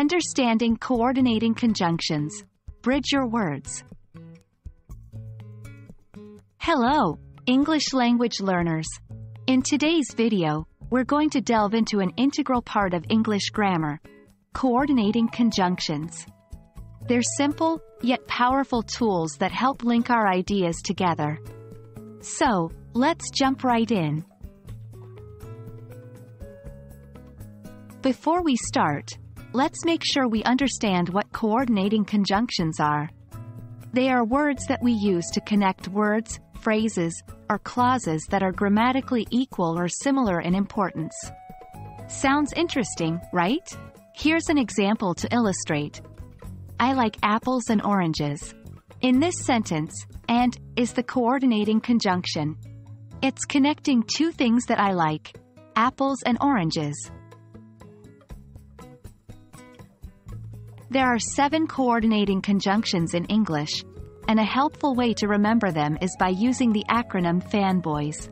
Understanding coordinating conjunctions. Bridge your words. Hello, English language learners. In today's video, we're going to delve into an integral part of English grammar: coordinating conjunctions. They're simple, yet powerful tools that help link our ideas together. So, let's jump right in. Before we start, let's make sure we understand what coordinating conjunctions are. They are words that we use to connect words, phrases, or clauses that are grammatically equal or similar in importance. Sounds interesting, right? Here's an example to illustrate. I like apples and oranges. In this sentence, "and" is the coordinating conjunction. It's connecting two things that I like: apples and oranges. There are 7 coordinating conjunctions in English, and a helpful way to remember them is by using the acronym FANBOYS.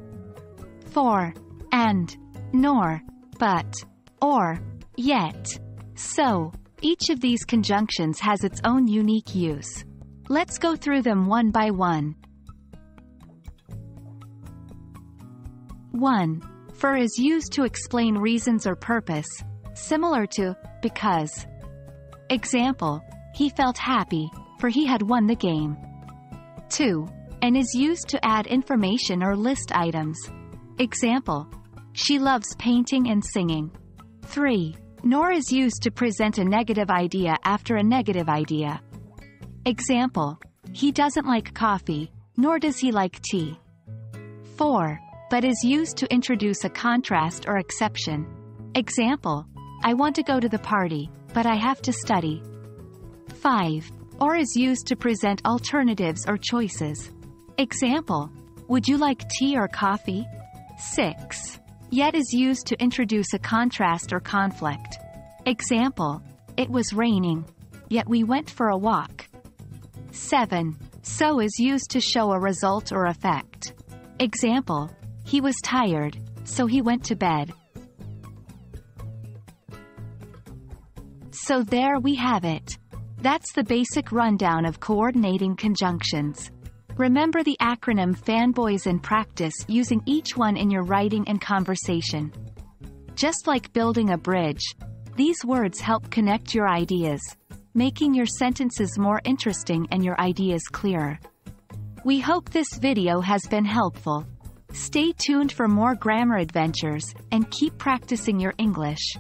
For, and, nor, but, or, yet. So, each of these conjunctions has its own unique use. Let's go through them one by one. 1. For is used to explain reasons or purpose, similar to because. Example, he felt happy, for he had won the game. 2. And is used to add information or list items. Example, she loves painting and singing. 3. Nor is used to present a negative idea after a negative idea. Example, he doesn't like coffee, nor does he like tea. 4. But is used to introduce a contrast or exception. Example, I want to go to the party, but I have to study. 5. Or is used to present alternatives or choices. Example, would you like tea or coffee? 6. Yet is used to introduce a contrast or conflict. Example, it was raining, yet we went for a walk. 7. So is used to show a result or effect. Example, he was tired, so he went to bed. So there we have it. That's the basic rundown of coordinating conjunctions. Remember the acronym FANBOYS and practice using each one in your writing and conversation. Just like building a bridge, these words help connect your ideas, making your sentences more interesting and your ideas clearer. We hope this video has been helpful. Stay tuned for more grammar adventures, and keep practicing your English.